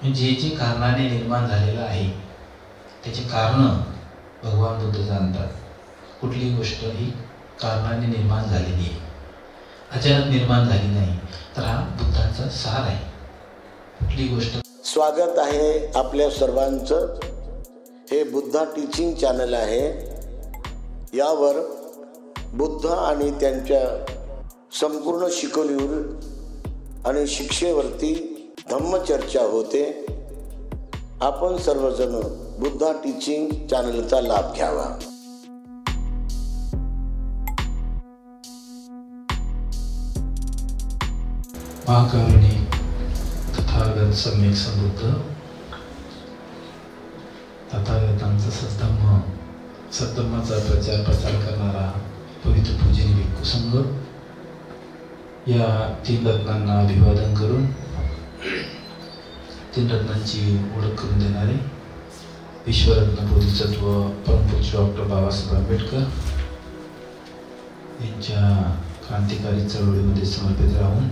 जे जे कारणाने निर्माण झालेलं आहे त्याचे कारण भगवान बुद्ध जाणतात. कुठलीही गोष्ट ही कारणाने निर्माण झालेली आहे, अचानक निर्माण झाली नाही. तर हा बुद्धांचा सार आहे. कुठली गोष्ट. स्वागत आहे आपल्या सर्वांचं. हे बुद्धा टीचिंग चॅनल आहे. यावर बुद्ध आणि त्यांच्या संपूर्ण शिकवणीवर आणि शिक्षेवरती धम्मचर्चा होते. आपण सर्वजण बुद्धा टीचिंग चॅनलचा लाभ घ्यावा. महाकारुणिक तथागत सम्यक संबुद्ध तथागतांचा सद्धम्माचा प्रचार करणारा पवित्र पूजनीय भिक्खू संघ, या तीन रत्नांना अभिवादन करून तीन रत्नांची ओळख करून देणारे विश्वरत्न बोधिसत्व परमपूज्य डॉक्टर बाबासाहेब आंबेडकर यांच्या क्रांतिकारी चळवळीमध्ये समर्पित राहून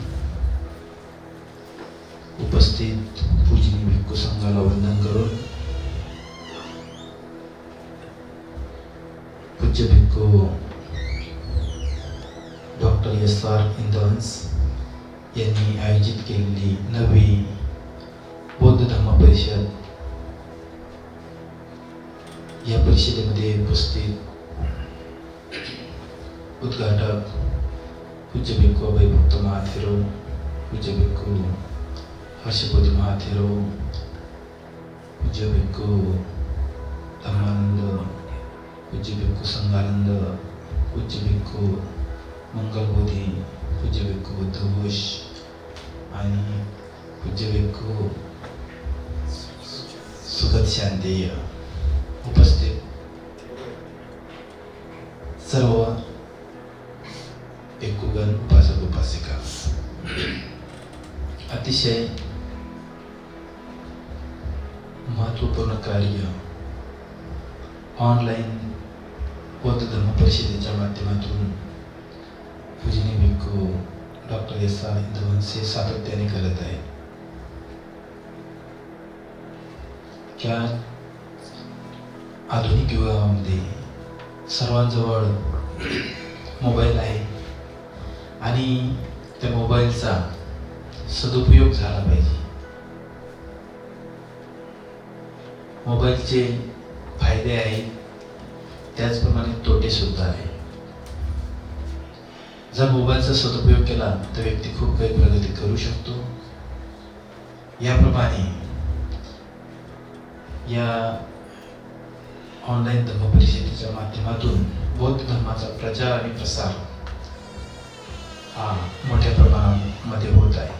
उपस्थित पूजनीय भिक्खू संघाला वंदन करून पूज्य भिक्खू डॉक्टर SR इंदवंस यांनी आयोजित केलेली 9वी बौद्ध धम्म परिषद, या परिषदेमध्ये उपस्थित उद्घाटक पूज्य भिक्खू अभयभक्त महाथेरो, पूज्य भिक्खू हर्षबोधी महाथेरो, पूज्य भिक्खू धम्मानंद, पूज्य भिक्खू संगानंद, पूज्य भिक्खू मंगलबोधी, पूज्य भिक्खू बुद्धघोष आणि पूज्य भिक्खू सुगत शांतेय, उपस्थित सर्व भिक्खूगण, उपासक उपासिका, अतिशय महत्त्वपूर्ण कार्य ऑनलाईन बौद्ध धम्म परिषदेच्या माध्यमातून पूजनीय भिक्खू डॉक्टर SR इंदवंस हे सातत्याने करत आहे. त्या आधुनिक युगामध्ये सर्वांजवळ मोबाईल आहे आणि त्या मोबाईलचा सदुपयोग झाला पाहिजे. मोबाईलचे फायदे आहेत, त्याचप्रमाणे तोटे सुद्धा आहेत. जर मोबाईलचा सदुपयोग केला तर व्यक्ती खूप काही प्रगती करू शकतो. याप्रमाणे या ऑनलाईन धम्म परिषदेच्या माध्यमातून बौद्ध धर्माचा प्रचार आणि प्रसार हा मोठ्या प्रमाणामध्ये होत आहे.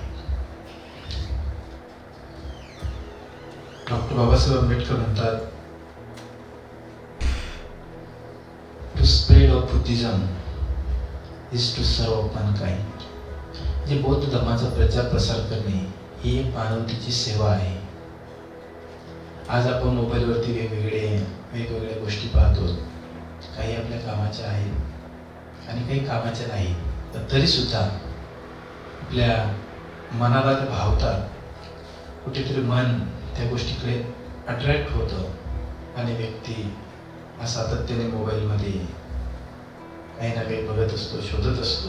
डॉक्टर बाबासाहेब आंबेडकर म्हणतात, to spread of Buddhism is to serve of mankind. जे बौद्ध धर्माचा प्रचार प्रसार करणे ही एक मानवतेची सेवा आहे. आज आपण मोबाईलवरती वेगवेगळ्या गोष्टी पाहतो. काही आपल्या कामाच्या आहेत आणि काही कामाच्या नाही, पण तरीसुद्धा आपल्या मनाला ते भावतात. कुठेतरी मन त्या गोष्टीकडे अट्रॅक्ट होतं आणि व्यक्ती सातत्याने मोबाईलमध्ये काही ना काही बघत असतो, शोधत असतो.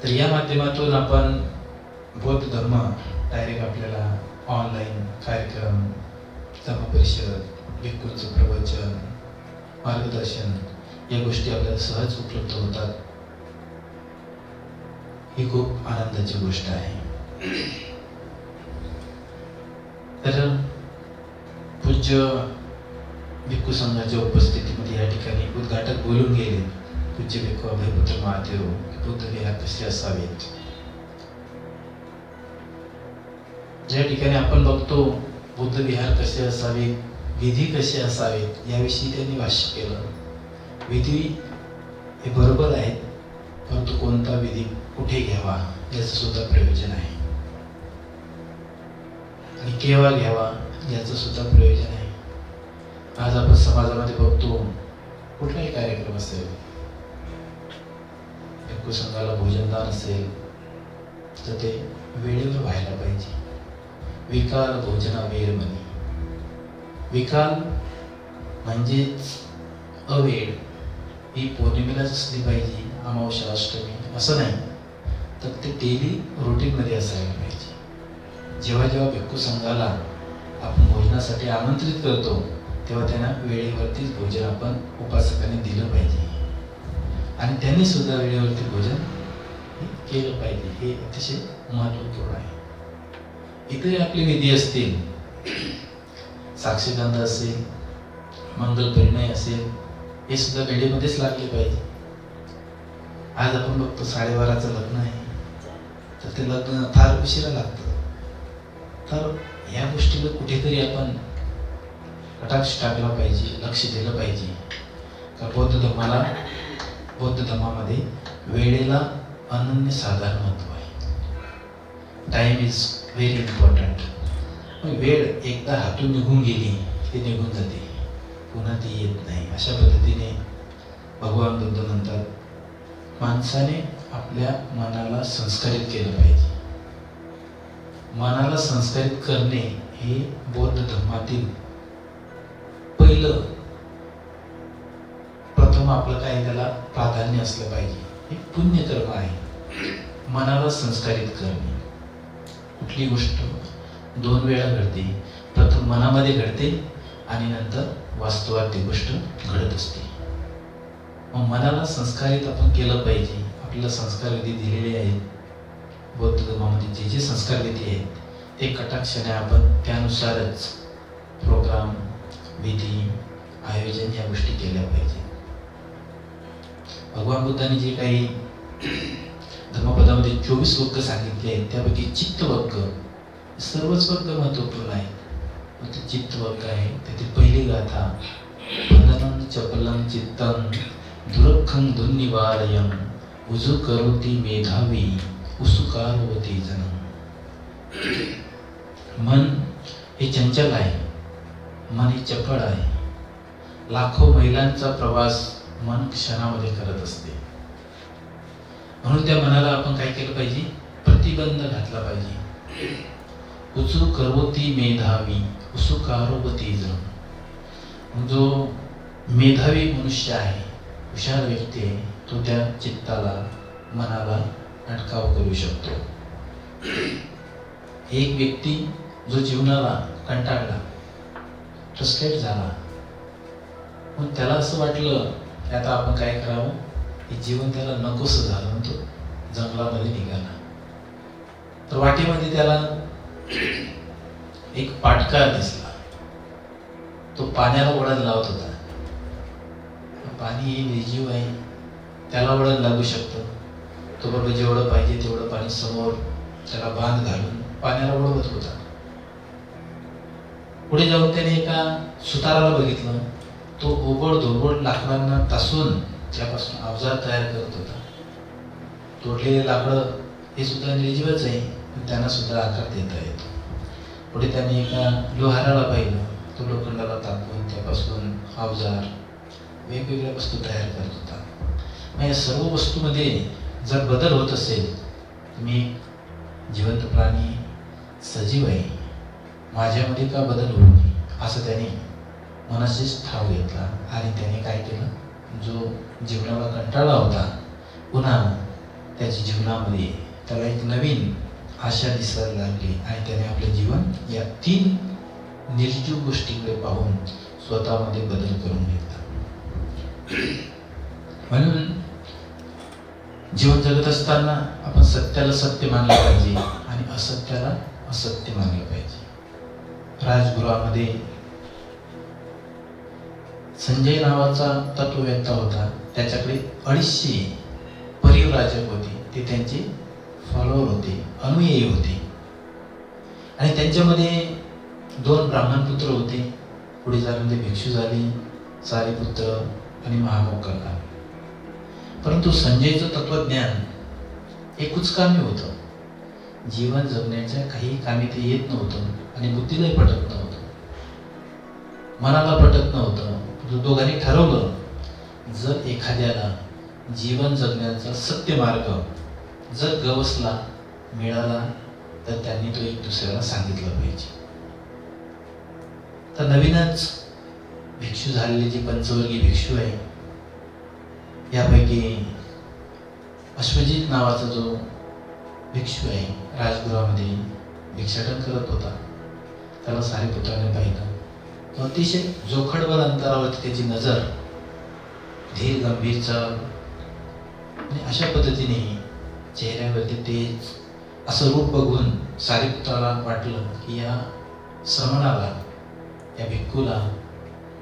तर या माध्यमातून आपण बौद्ध धर्म डायरेक्ट आपल्याला ऑनलाईन कार्यक्रम, धम्म परिषद, भिक्खूंचं प्रवचन, मार्गदर्शन या गोष्टी आपल्याला सहज उपलब्ध होतात. ही खूप आनंदाची गोष्ट आहे. तर पूज्य भिक्खू संघाच्या उपस्थितीमध्ये या ठिकाणी उद्घाटक बोलून गेले, पूज्य भिक्खू अभयपुत्र महाथेरो, बुद्ध विहार कसे असावेत. ज्या ठिकाणी आपण बघतो बुद्ध विहार कसे असावे, विधी कसे असावेत, याविषयी त्यांनी भाष्य केलं. विधी हे बरोबर आहेत, परंतु कोणता विधी कुठे घ्यावा याचं सुद्धा प्रयोजन आहे आणि केव्हा घ्यावा याचं सुद्धा प्रयोजन आहे. आज आपण समाजामध्ये बघतो, कुठलाही कार्यक्रम असेल, भिक्खू संघाला भोजनदान असेल तर ते वेळेवर व्हायला पाहिजे. विकाल भोजना वेळ म्हणे. विकाल म्हणजेच अवेळ. ही पौर्णिमेलाच असली पाहिजे, अमावस्या अष्टमी असं नाही, तर ते डेली रुटीनमध्ये असायला पाहिजे. जेव्हा जेव्हा भिक्खू संघाला आपण भोजनासाठी आमंत्रित करतो तेव्हा त्यांना वेळेवरतीच भोजन आपण उपासकाने दिलं पाहिजे आणि त्यांनी सुद्धा वेळेवरती भोजन केलं पाहिजे. हे अतिशय महत्त्वपूर्ण आहे. इथे आपले विधी असतील, साक्षीगंध असेल, मंगल परिणय असेल, हे सुद्धा वेळेमध्येच लागले पाहिजे. आज आपण बघतो 12:30चं लग्न आहे, तर ते लग्न फार उशिरा लागतं. तर या गोष्टीला कुठेतरी आपण कटाक्ष टाकला पाहिजे, लक्ष दिलं पाहिजे. का बौद्ध धर्मामध्ये वेळेला अनन्य साधारण महत्व आहे. Time is very important. वेळ एकदा हातून निघून गेली ती निघून जाते, पुन्हा ती येत नाही. अशा पद्धतीने भगवान बुद्ध म्हणतात, माणसाने आपल्या मनाला संस्कारित केलं पाहिजे. मनाला संस्कारित करणे हे बौद्ध धर्मातील पहिलं प्रथम आपलं काय त्याला प्राधान्य असलं पाहिजे. हे पुण्यकर्म आहे. मनाला संस्कारित करणे. कुठली गोष्ट 2 वेळा घडते. प्रथम मनामध्ये घडते आणि नंतर वास्तवात ती गोष्ट घडत असते. मग मनाला संस्कारित आपण केलं पाहिजे. आपल्याला संस्कार विधी दिलेले आहेत. बौद्ध धर्मामध्ये जे जे संस्कार विधी आहेत ते कटाक्षाने आपण त्यानुसारच प्रोग्राम, विधी, आयोजन या गोष्टी केल्या पाहिजे. भगवान बुद्धांनी जे काही धर्मपदामध्ये 24 वर्ग सांगितले आहेत त्यापैकी चित्त वर्ग, सर्वच वर्ग महत्वपूर्ण आहेत. मग ते चित्त वर्ग आहे. त्यातील पहिली गाथा, बंधनं चपलं चित्तं दुरखं दुर्निवारयं उजु करोति मेधावी उसुकारोवती जनम. मन हे चंचल आहे, मन हे चपळ आहे. लाखो मैलांचा प्रवास मन क्षणामध्ये करत असते. म्हणून त्या मनाला आपण काय केलं पाहिजे? प्रतिबंध घातला पाहिजे. उचू करोती मेधावी उसुकारोवती जन. जो मेधावी मनुष्य आहे, हुशार व्यक्ती आहे, तो त्या चित्ताला, मनाला अटकाव करू शकतो. एक व्यक्ती जो जीवनाला कंटाळला, फ्रस्ट्रेट झाला, मग त्याला असं वाटलं की आता आपण काय करावं, हे जीवन त्याला नकोसं झालं, म्हणून तो जंगलामध्ये निघाला. तर वाटेमध्ये त्याला एक पाटका दिसला. तो पाण्याला वळण लावत होता. पाणी हे निर्जीव आहे, त्याला वळण लागू शकतं. तो बरोबर जेवढं पाहिजे तेवढं पाणी समोर त्याला बांध घालून पाण्याला वळवत होता. पुढे जाऊन त्याने एका सुताराला बघितलं. तो ओबड धोबड लाकडांना तासून त्यापासून अवजार तयार करत होता. तोडलेले लाकडं हे सुद्धा निर्जीवच आहे, पण त्यांना सुद्धा आकार देता येतो. पुढे त्याने एका लोहाराला पाहिलं. तो लोखंडाला तापून त्यापासून अवजार, वेगवेगळ्या वस्तू तयार करत होता. मग या सर्व वस्तूमध्ये जर बदल होत असेल, मी जिवंत प्राणी, सजीव आहे, माझ्यामध्ये का बदल होऊ नये, असं त्याने मनाशीच ठाव घेतला. आणि त्याने काय केलं, जो जीवनाला कंटाळा होता, पुन्हा त्याच्या जीवनामध्ये त्याला एक नवीन आशा दिसायला लागली आणि त्याने आपले जीवन या 3 निर्जीव गोष्टींकडे पाहून स्वतःमध्ये बदल करून घेतला. म्हणून जीवन जगत असताना आपण सत्याला सत्य मानलं पाहिजे आणि असत्याला असत्य मानलं पाहिजे. राजगृहामध्ये संजय नावाचा तत्ववेत्ता होता. त्याच्याकडे 250 परिव्राजक होते. ते त्यांचे फॉलोअर होते, अनुयायी होते. आणि त्यांच्यामध्ये 2 ब्राह्मणपुत्र होते. पुढे जाऊन ते भिक्षू झाले, सारीपुत्र आणि महामोक्कला. परंतु संजयचं तत्वज्ञान हे कुचकामी होतं. जीवन जगण्याच्या काही कामी ते येत नव्हतं आणि बुद्धीलाही पटत नव्हतं, मनाला पटत नव्हतं. दोघांनी ठरवलं, जर एखाद्याला जीवन जगण्याचा सत्य मार्ग जर गवसला, मिळाला, तर त्यांनी तो एक दुसऱ्याला सांगितलं पाहिजे. तर नवीनच भिक्षू झालेले जे पंचवर्गीय भिक्षू आहे, यापैकी अश्वजित नावाचा जो भिक्षू आहे राजगृहामध्ये भिक्षाटन करत होता, त्याला सारिपुत्राने पाहिलं. तो अतिशय जोखडवर अंतरावरती त्याची नजर, धीर गंभीर चाल आणि अशा पद्धतीने चेहऱ्यावरती तेज असं रूप बघून सारिपुत्राला वाटलं की या श्रमणाला, या भिक्खूला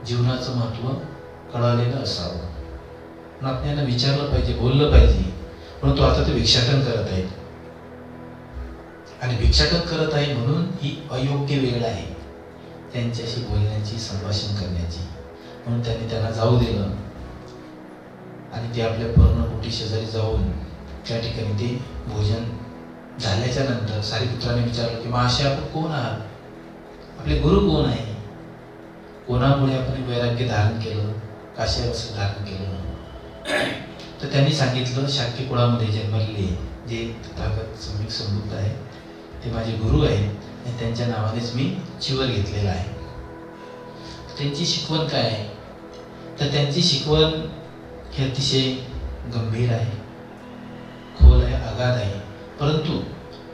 जीवनाचं महत्त्व कळालेलं असावं. पण आपण यांना विचारलं पाहिजे, बोललं पाहिजे. परंतु आता ते भिक्षाटन करत आहेत आणि भिक्षाटन करत आहे म्हणून ही अयोग्य वेळ आहे त्यांच्याशी बोलण्याची, संभाषण करण्याची. म्हणून त्यांनी त्यांना जाऊ दिलं आणि ते आपल्या पर्णकुटी शेजारी जाऊन त्या ठिकाणी ते भोजन झाल्याच्या नंतर सारिपुत्राने विचारलं की माशे आपण कोण आहात, आपले गुरु कोण आहे, कोणामुळे आपण वैराग्य धारण केलं, काश्यावस्त्र धारण केलं. तर त्यांनी सांगितलं शाक्य कुळामध्ये जन्मलेले जे तथागत सम्यक संबुद्ध आहे ते माझे गुरु आहेत आणि त्यांच्या नावानेच मी चिवर घेतलेला आहे. त्यांची शिकवण काय आहे, तर त्यांची शिकवण ही अतिशय गंभीर आहे, खोल आहे, अगाध आहे. परंतु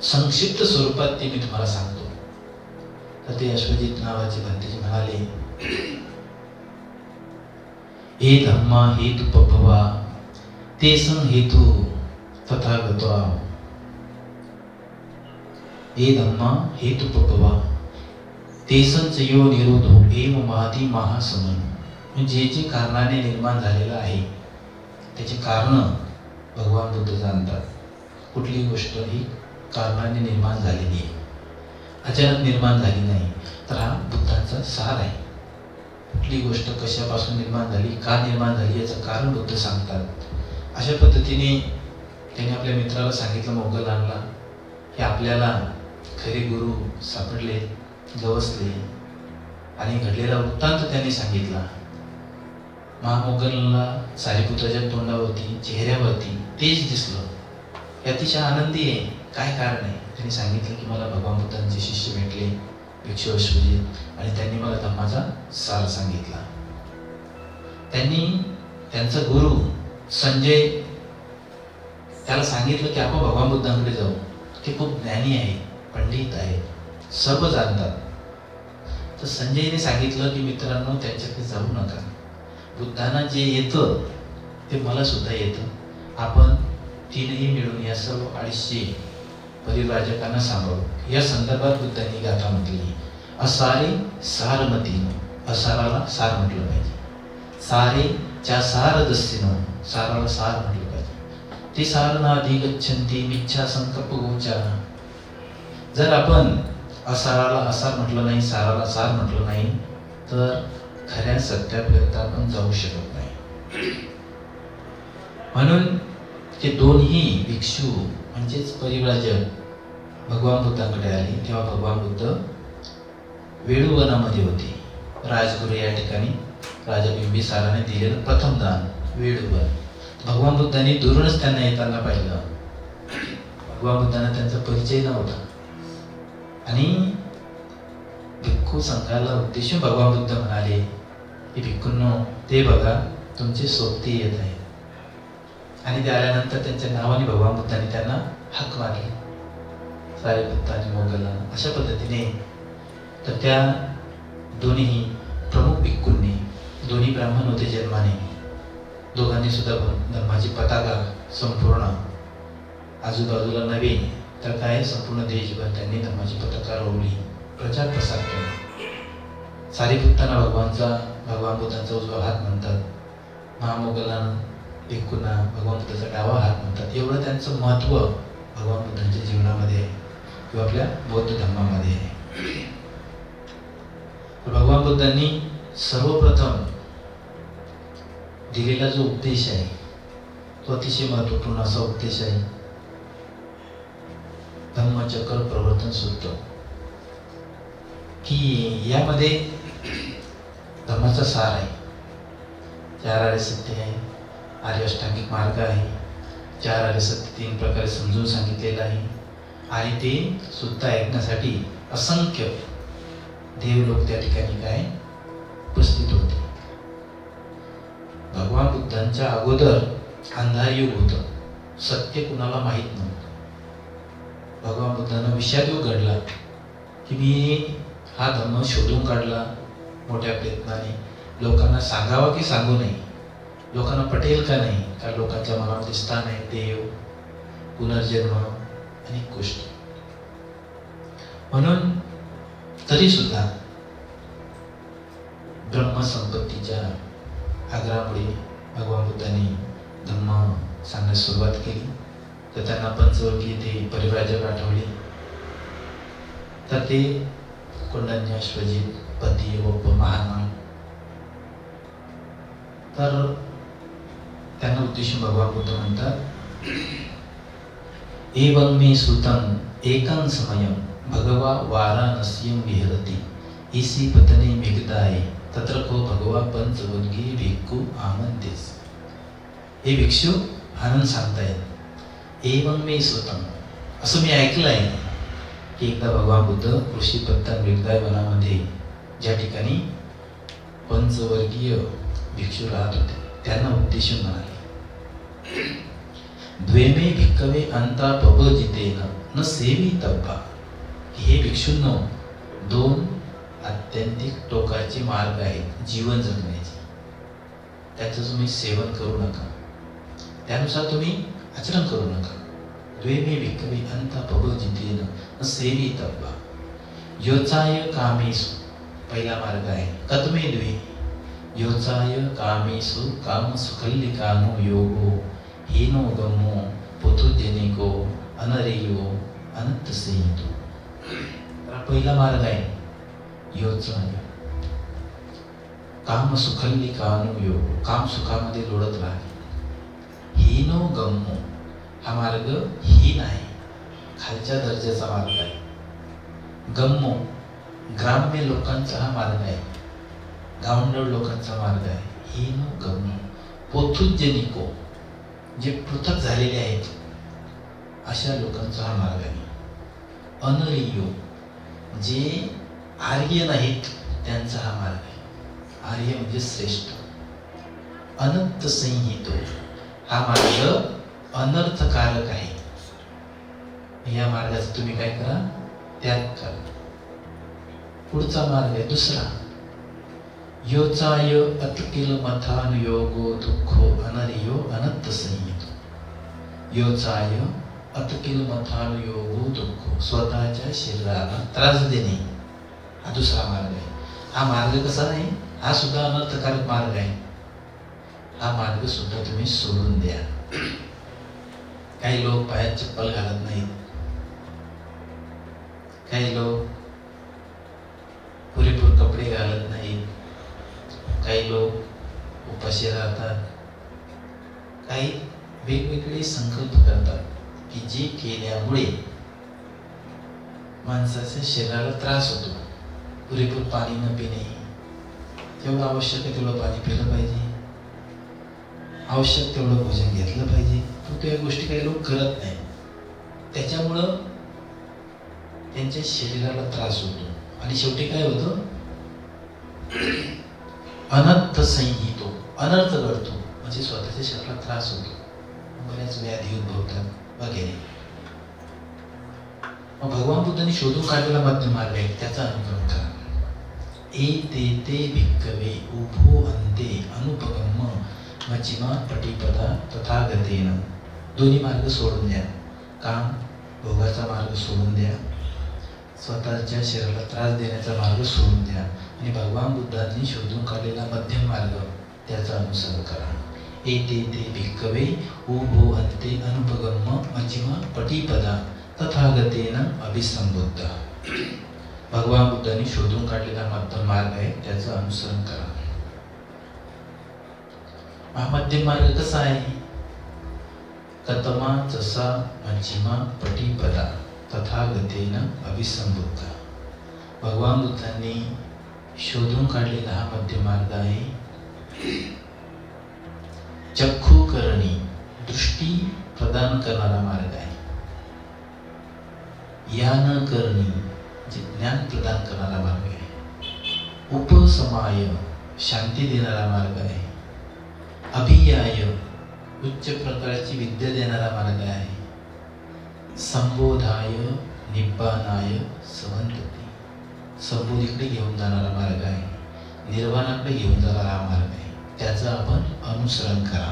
संक्षिप्त स्वरूपात ते मी तुम्हाला सांगतो. तर ते अश्वजित नावाचे भंतेजी म्हणाले, हे धम्मा हेतु पभवा ते सं हेतु तथागतो. हे धम्मा हेतु पभवा ते संचयो निरोधो एव महती महासमन. म्हणजे जे कारणाने निर्माण झालेलं आहे त्याचे कारण भगवान बुद्ध जाणतात. कुठली गोष्ट ही कारणाने निर्माण झालेली आहे, अचानक निर्माण झाली नाही. तर हा बुद्धांचा सार आहे. कुठली गोष्ट कशापासून निर्माण झाली, का निर्माण झाली याचं कारण बुद्ध सांगतात. अशा पद्धतीने त्याने आपल्या मित्राला सांगितलं, मोगलांना, की आपल्याला खरे गुरु सापडले, गवसले आणि घडलेला वृत्तांत त्यांनी सांगितला. महामोगलला सारिपुत्राच्या तोंडावरती, चेहऱ्यावरती तेज दिसलं. हे अतिशय आनंदी आहे. काय कारण आहे? त्यांनी सांगितलं की मला भगवान बुद्धांचे शिष्य भेटले, भिक्षू अश्वजित, आणि त्यांनी मला धम्माचा सार सांगितला. त्यांनी त्यांचा गुरु संजय त्याला सांगितलं की आपण भगवान बुद्धांकडे जाऊ. ते खूप ज्ञानी आहे, पंडित आहे, सर्व जाणतात. तर संजयने सांगितलं की मित्रांनो, त्यांच्याकडे जाऊ नका. बुद्धांना जे येतं ते मला सुद्धा येतं. आपण तीनही मिळून या सर्व 250 परिव्राजकांना सांभाळू. या संदर्भात बुद्धांनी गाथा म्हटली, असारे सारमतीन. असाराला सार म्हटलं पाहिजे. सारे च्या सार दस्तीनं, साराला सार म्हटलं पाहिजे. ते सार नाधी गच्छन्ति मिच्छा संकल्प गोचरा. जर आपण असाराला असार म्हटलं नाही, साराला सार म्हटलं नाही, तर खऱ्या सत्यापर्यंत आपण जाऊ शकत नाही. म्हणून ते दोन्ही भिक्षू म्हणजेच परिव्राजक भगवान बुद्धांकडे आले. तेव्हा भगवान बुद्ध वेळुवनामध्ये होते. राजगुरु या ठिकाणी राजा बिंबिसाराने दिलेलं प्रथम दान वेळुवन. भगवान बुद्धांनी दुरूनच त्यांना येताना पाहिलं. भगवान बुद्धांना त्यांचा परिचय नव्हता आणि भिक्खू संघाला उद्देशून भगवान बुद्ध म्हणाले की भिक्खूंनो, ते बघा तुमचे सोबती येत आहे. आणि ते आल्यानंतर त्यांच्या नावाने भगवान बुद्धांनी त्यांना हाक मारली, सारिपुत्त आणि मोगलांना. अशा पद्धतीने तर त्या दोन्ही प्रमुख भिक्खूंनी, दोन्ही ब्राह्मण होते जन्माने, दोघांनी सुद्धा धर्माची पताका संपूर्ण आजूबाजूला नव्हे तर काय संपूर्ण देशभर त्यांनी धर्माची पताका रोवली, प्रचार प्रसार केला. सारिपुत्तांना भगवान बुद्धांचा उजवा हात म्हणतात, महामोगलांना भिक्खूंना भगवान बुद्धाचा डावा हात म्हणतात. एवढं त्यांचं महत्त्व भगवान बुद्धांच्या जीवनामध्ये आहे किंवा आपल्या बौद्ध धर्मामध्ये आहे. भगवान बुद्धांनी सर्वप्रथम दिलेला जो उपदेश आहे तो अतिशय महत्त्वपूर्ण असा उपदेश आहे, धम्मचक्र प्रवर्तन सूत्र. की यामध्ये धर्माचा सार आहे. 4 आर्य सत्य आहे, आर्य अष्टांगिक मार्ग आहे, 4 आर्य सत्य 3 प्रकारे समजून सांगितलेलं आहे. आणि ते सुद्धा ऐकण्यासाठी असंख्य देवलोक त्या ठिकाणी काय उपस्थित होते. भगवान बुद्धांच्या अगोदर अंधार युग होतं, सत्य कुणाला माहीत नव्हतं. भगवान बुद्धांना विषाद योग घडला की मी हा धर्म शोधून काढला मोठ्या प्रयत्नाने. लोकांना सांगावा की सांगू नये, लोकांना पटेल का नाही, का लोकांच्या मनामध्ये स्थान आहे, देव, पुनर्जन्म, अनेक गोष्टी. म्हणून तरी सुद्धा ब्रह्मसंपत्तीच्या आग्रहामुळे भगवान बुद्धांनी धम्म सांगण्यास सुरुवात केली. तर त्यांना पंचवर्गीय ते परिव्राजक आठवले. तर ते कोंडन्य, श्वजित, पती व महानाम. तर त्यांना उद्देशून भगवान बुद्ध म्हणतात, एवं मे सुतं एकं समयं भगवा वाराणस्यं विहरति इसी पतने मेघदाये तत्र को भगवा पंचवर्गीय भिक्खू आमंतेस. हे भिक्षू आनंद सांगतायत. एवं मे सुतं, असं मी ऐकलं आहे की एकदा भगवान बुद्ध ऋषी पत्तन मेघदाय वनामध्ये ज्या ठिकाणी पंचवर्गीय भिक्षू राहत होते त्यांना उद्देशून म्हणाले, द्वेमे भिक्खवे अंता पपजितेन न सेवी तब्बा. हे भिक्षूंनो, दोन अत्यंतिक टोकाचे मार्ग आहेत जीवन जगण्याचे. त्याचं तुम्ही सेवन करू नका, त्यानुसार तुम्ही आचरण करू नका. द्वेमे भिक्खवे अंता पपजितेन न सेवी तब्बा. योचाय कामेषु, पहिला मार्ग आहे कतमे द्वे. योचाय कामेषु काम सुखल्लिकानो योगो हीनो गमो पुथुजनिको अनरेयो अनंत संहितो. पहिला मार्ग आहे योचाय, काम सुखल्लिकानो योगो, काम सुखामध्ये लोळत राहणे. हीनो गमो, हा मार्ग हीन आहे, खालच्या दर्जाचा मार्ग आहे. गम्मो, ग्राम्य लोकांचा हा मार्ग आहे, गावंढळ लोकांचा मार्ग आहे. हीनो गम्मो. पोथुजनिको, जे पृथक झालेले आहेत अशा लोकांचा हा मार्ग आहे. अनरियो, जे आर्य नाहीत त्यांचा हा मार्ग आहे. आर्य म्हणजे श्रेष्ठ. अनंत संहितो, हा मार्ग अनर्थकारक आहे. या मार्गाचा तुम्ही काय करा, त्याग करा. पुढचा मार्ग आहे दुसरा, योचाय अतकिल मथान योगो दुःखो अनरियो अनंत संहितो. योचाय अतकिल मथान योगो दुःखो, स्वतःच्या शरीराला त्रास देणे, हा दुसरा मार्ग आहे. हा मार्ग कसा आहे, हा सुद्धा अनर्थकारक मार्ग आहे. हा मार्ग सुद्धा तुम्ही सोडून द्या. काही लोक पायात चप्पल घालत नाहीत, काही लोक पुरेपूर कपडे घालत नाहीत, काही लोक उपाशी राहतात, काही वेगवेगळे संकल्प करतात की जे केल्यामुळे माणसाच्या शरीराला त्रास होतो. पुरेपूर पाणी न पिणे, जेवढं आवश्यक आहे तेवढं पाणी पिलं पाहिजे, आवश्यक तेवढं भोजन घेतलं पाहिजे. पण त्या गोष्टी काही लोक करत नाही. त्याच्यामुळं त्यांच्या शरीराला त्रास होतो आणि शेवटी काय होतं, अनंत संहितो, अनर्थ घडतो, म्हणजे स्वतःच्या शरीराला त्रास होतो, बऱ्याच व्याधी उद्भवतात वगैरे. मग भगवान बुद्धांनी शोधून काढलेला मध्यम मार्ग आहे, त्याचा अनुकरण करा. एते भिक्खवे उभो अन्ते अनुपगम्य मचिमा पटिपदा तथागतेन. दोन्ही मार्ग सोडून द्या. काम भोगाचा मार्ग सोडून द्या, स्वतःच्या शरीराला त्रास देण्याचा मार्ग सोडून द्या आणि भगवान बुद्धांनी शोधून काढलेला मध्यम मार्ग त्याचा अनुसरण करा. एते भिक्खवे उभो अन्ते अनुपगम्य मचिमा पटिपदा तथागतेन अभिसंबुद्ध. भगवान बुद्धांनी शोधून काढलेला मध्यम मार्ग आहे, त्याचं अनुसरण करा. हा मध्यम मार्ग कसा आहे, कतमा जसा मचिमा पटिपदा तथागतेन अभिसंबुद्ध. भगवान बुद्धांनी शोधून काढलेला हा मध्यम मार्ग आहे. चक्षु करणी, दृष्टी प्रदान करणारा मार्ग आहे. या न करणी जे ज्ञान प्रदान करणारा मार्ग आहे. उपसमाय शांती देणारा मार्ग आहे. अभियाय उच्च प्रकारची विद्या देणारा मार्ग आहे. संबोधाय निब्बानाय संवदती संबोधीकडे घेऊन जाणारा मार्ग आहे. निर्वाणाकडे घेऊन जाणारा मार्ग आहे. त्याचं आपण अनुसरण करा.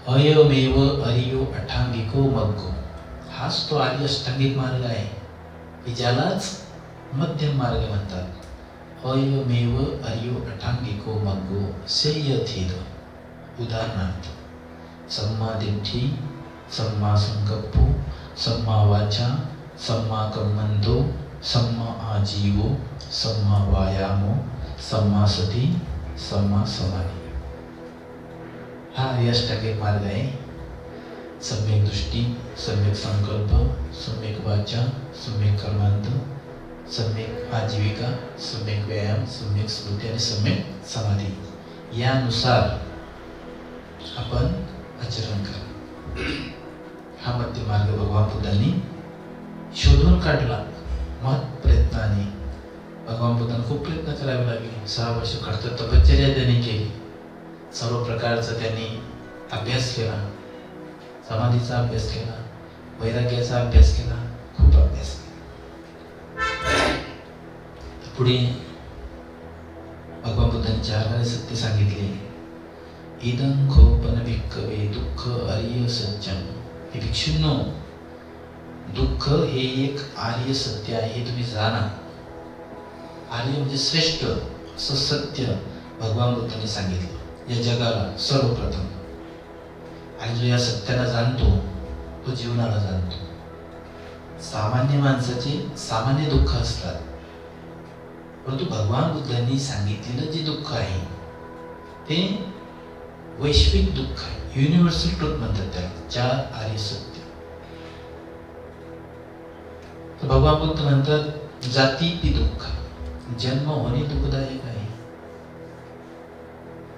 अयमेव अर्यो अष्टांगिको मग्गो हाच तो आर्य अष्टांगिक मार्ग आहे की ज्यालाच मध्यम मार्ग म्हणतात. अयमेव अर्यो अष्टांगिको मग्गो सेयथीद. उदाहरणार्थ सम्मा दिट्ठी, सम्मा संकप्पो, सम्मा वाचा, सम्मा कम्मंतो, सम्मा आजीवो, सम्मा वायामो, सम्मा सती, सम्मा समाधी. हा अष्टांगिक मार्ग आहे. सम्यक दृष्टी, सम्यक संकल्प, सम्यक वाचा, सम्यक कर्मांत, सम्यक आजीविका, सम्यक व्यायाम, सम्यक स्मृती आणि सम्यक समाधी यानुसार आपण आचरण करा. हा मध्य मार्ग भगवान बुद्धांनी शोधून काढला. महत् प्रयत्नाने भगवान बुद्धांना खूप प्रयत्न करावे लागले. 6 वर्ष कठोर तपश्चर्या त्यांनी केली. सर्व प्रकारचा त्यांनी अभ्यास केला. समाधीचा अभ्यास केला, वैराग्याचा अभ्यास केला, खूप अभ्यास केला. पुढे भगवान बुद्धांनी 4 सत्य सांगितले. इदं खोपन भिक्खवे दुःख आर्य सत्यम. हे भिक्षूंनो, दुःख हे एक आर्य सत्य आहे हे तुम्ही जाणा. आर्य म्हणजे श्रेष्ठ असं सत्य भगवान बुद्धांनी सांगितलं या जगाला सर्वप्रथम. आणि जो या सत्याला जाणतो तो जीवनाला जाणतो. सामान्य माणसाचे सामान्य दुःख असतात, परंतु भगवान बुद्धांनी सांगितलेलं जे दुःख आहे ते वैश्विक दुःख आहे. युनिव्हर्सल ट्रुथ म्हणतात त्याला. 4 आर्य सत्य. तर भगवान बुद्ध म्हणतात जातीपी दुःख. जन्म होणे दुःखदायक आहे,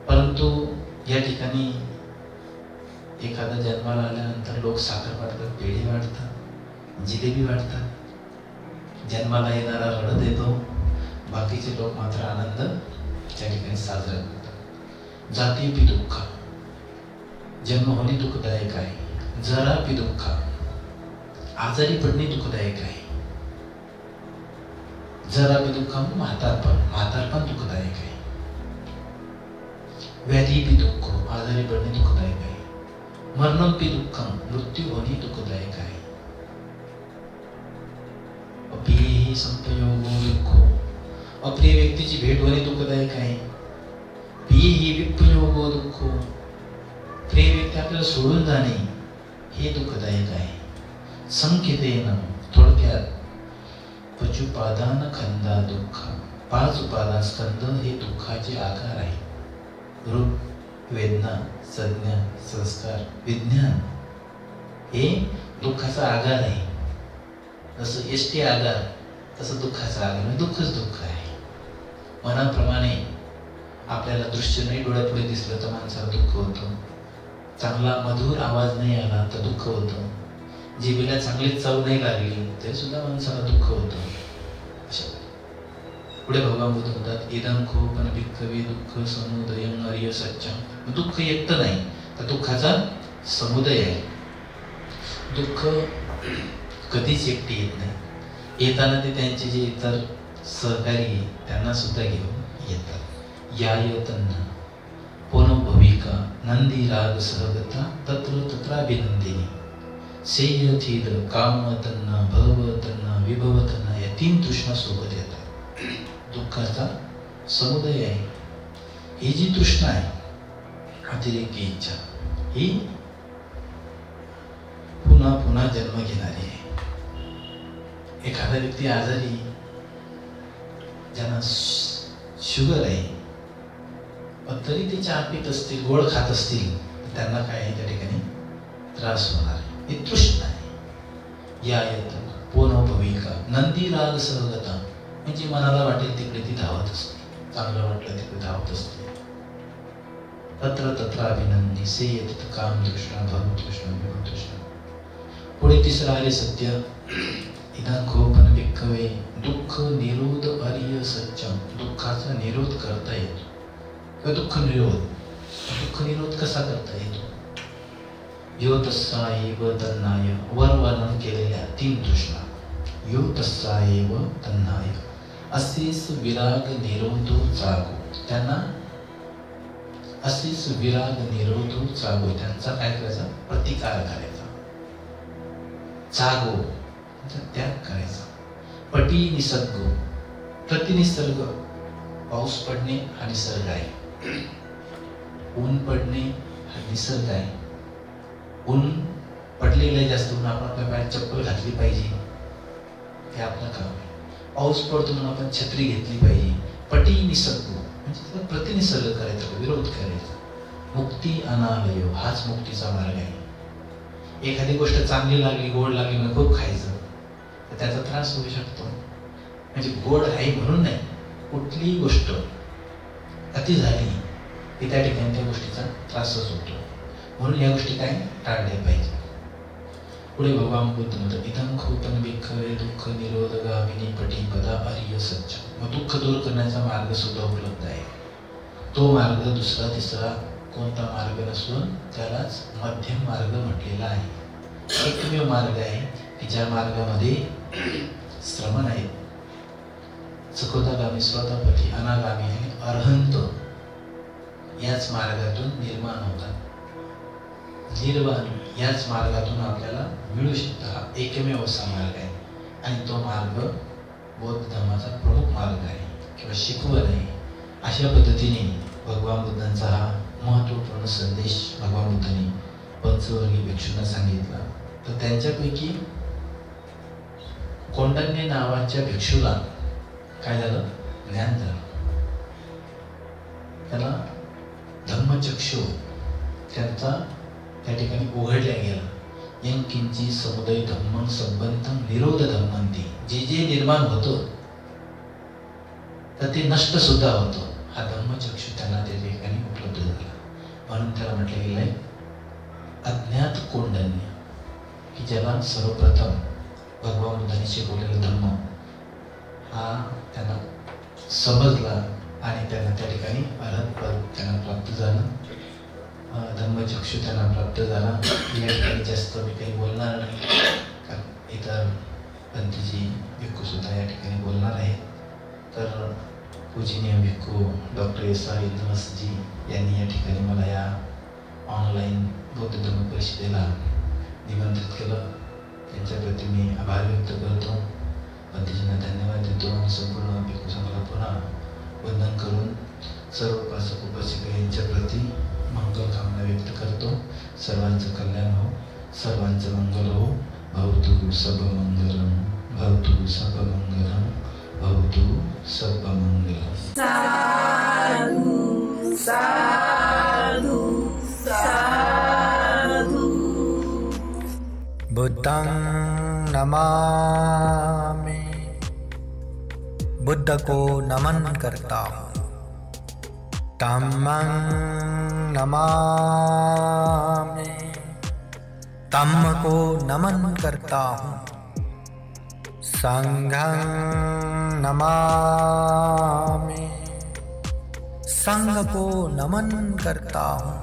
परंतु या ठिकाणी एखादा जन्माला आल्यानंतर लोक साखर वाटतात, पेढे वाटतात, जिलेबी वाटतात. जन्माला येणारा रडत येतो, बाकीचे लोक मात्र आनंद त्या ठिकाणी साजरा करतात. जातीपी दुःख. जन्म होणे दुःखदायक आहे. जरापी दुःख. आजारी पडणे दुःखदायक आहे. जरापी दुःख म्हातारपण दुःखदायक आहे. व्याधीपी दुःख. आजारी पडणे दुःखदायक आहे. मरणंपी दुःख. मृत्यू होणे दुःखदायक आहे. अप्रिय संपयोगो दुःख. अप्रिय व्यक्तीची भेट होणे दुःखदायक आहे. प्रिय विपयोगो दुःख. प्रिय व्यक्ती आपल्याला सोडून जाणे हे दुःखदायक आहे. संकेतेन थोडक्यात पचुपादान खंदा दुःख. 5 उपादान स्कंद हे दुःखाचे आकार आहे. रूप, वेदना, संज्ञा, संस्कार, विज्ञान हे दुःखाचा आधार आहे. जसं एसटी आधार तसं दुःखाचा आधार म्हणजे दुःखच दुःख आहे. मनाप्रमाणे आपल्याला दृश्य नाही डोळ्यापुढे दिसलं तर माणसाला दुःख होतं. चांगला मधुर आवाज नाही आला तर दुःख होतं. जिभेला चांगली चव नाही लागली तरी सुद्धा माणसाला दुःख होतं. पुढे भगवान बुद्ध म्हणतात इदं खोपन भिक्खवे दुःख समुदयं आर्य सत्यम. दुःख एकटं नाही तर दुःखाचा समुदय आहे. दुःख कधीच एकटे येत नाही. येताना ते त्यांचे जे इतर सहकारी त्यांना सुद्धा घेऊन येतात. यायतन्न पुनः भविका नंदी राग सहगता तत्र तत्राभिनंदिनी सेयथीद कामतन्न भवतन्न विभवतन्न या 3 तृष्णा सोबत येतात. दुःखाचा समुदय आहे. ही जी तृष्णा आहे अतिरेकी इच्छा ही पुन्हा पुन्हा जन्म घेणारी आहे. एखादा व्यक्ती आजारी ज्यांना शुगर आहे पण तरी ते चहा पीत असतील, गोड खात असतील तर त्यांना काय आहे त्या ठिकाणी त्रास होणार आहे. ही तृष्णा आहे. या येतं पुनः भविका नंदी राग सहगता म्हणजे मनाला वाटेल तिकडे ती धावत असते. चांगलं वाटलं तिकडे धावत असते. तत्र तत्र अभिनंदी सेयत काम तृष्णा भव तृष्णा विभव तृष्णा. पुढे तिसरं आर्य सत्य, इदं खोपन भिक्खवे दुःख निरोध आर्य सत्यम. दुःखाचा निरोध करता येतो. दुःख निरोध कसा करता येतो? यो तस्सा एव तन्नाय, वर वर्णन केलेल्या 3 तृष्णा. यो तस्सा एव तन्नाय, असेच विराग निरोधो जागो. त्यांना असेच विराग निरोधो जागो, त्यांचा काय करायचा? प्रतिकार करायचा. जागो त्याग करायचा. पटी निसर्ग, प्रतिनिसर्ग, पाऊस पडणे हा निसर्ग आहे. ऊन पडणे हा निसर्ग आहे. ऊन पडलेलं जास्त म्हणून आपण आपल्या पायात चप्पल घातली पाहिजे, हे आपलं काम आहे. पाऊस पडतो म्हणून आपण छत्री घेतली पाहिजे. पटी निसर्ग म्हणजे त्याला प्रतिनिसर्ग करायचा, विरोध करायचा. मुक्ती अनालयो, हाच मुक्तीचा मार्ग आहे. एखादी गोष्ट चांगली लागली, गोड लागली म्हणून खूप खायचं, तर त्याचा त्रास होऊ शकतो. म्हणजे गोड आहे म्हणून नाही, कुठलीही गोष्ट अति झाली की त्या ठिकाणी त्या गोष्टीचा त्रासच होतो. म्हणून या गोष्टी काय टाळल्या पाहिजे. पुढे भगवान बुद्ध म्हणतात, इदं खोपन भिक्खवे दुःख निरोध गामिनी पटी पदा आर्य सच्च. मग दुःख दूर करण्याचा मार्ग सुद्धा उपलब्ध आहे. तो मार्ग दुसरा तिसरा कोणता मार्ग नसून त्यालाच मध्यम मार्ग म्हटलेला आहे. एकमेव मार्ग आहे की ज्या मार्गामध्ये श्रमण आहेत, सखोदागामी, स्वतःपती, अनागामी आणि अरहंत याच मार्गातून निर्माण होतात. निर्वाण याच मार्गातून आपल्याला मिळू शकतो. हा एकमेव असा मार्ग आहे आणि तो मार्ग बौद्ध धर्माचा प्रमुख मार्ग आहे किंवा शिकवण आहे. अशा पद्धतीने भगवान बुद्धांचा हा महत्त्वपूर्ण संदेश भगवान बुद्धांनी पंचवर्गीय भिक्षूंना सांगितला. तर त्यांच्यापैकी कोंडन्य नावाच्या भिक्षूला काय झालं? ज्ञान झालं. त्याला धम्मचक्षु त्यांचा त्या ठिकाणी उघडल्या गेला. यंकिंची समुदय धम्मं संबंधं निरोध धम्मंती. जे जे निर्माण होतं तर ते नष्ट सुद्धा होतं. हा धम्मचक्षु त्यांना त्या ठिकाणी उपलब्ध झाला. म्हणून त्याला म्हटलं गेलं आहे अज्ञात कोंडन्य, की ज्याला सर्वप्रथम भगवान बुद्धांनी शिकवलेला धम्म हा त्यांना समजला आणि त्यांना त्या ठिकाणी अरहतपद त्यांना प्राप्त झालं. धम्मचक्षु त्यांना प्राप्त झाला. या ठिकाणी जास्त मी काही बोलणार नाही, कारण इतर पंथीजी भिक्खू सुद्धा या ठिकाणी बोलणार आहेत. तर पूजनीय भिक्खू डॉक्टर एस.आर. इंद्रमसजी यांनी या ठिकाणी मला या ऑनलाईन बौद्ध धर्म परिषदेला निमंत्रित केलं. त्यांच्याप्रती मी आभार व्यक्त करतो. पंथीजींना धन्यवाद देतो आणि संपूर्ण भिक्खू संघाला पुन्हा वंदन करून सर्व उपासक उपासिका यांच्याप्रती मंगल कामना व्यक्त करतो. सर्वांचं कल्याण हो, सर्वांचं मंगल हो. भवतु सर्वमंगलम, भवतु सर्वमंगलम, भवतु सर्वमंगलम. साधु साधु साधु. बुद्धं नमामि, बुद्ध को नमन करता हूँ. धम्मं नमामि, धम्म को नमन करता हूँ. संघं नमामि, संघ को नमन करता हूँ.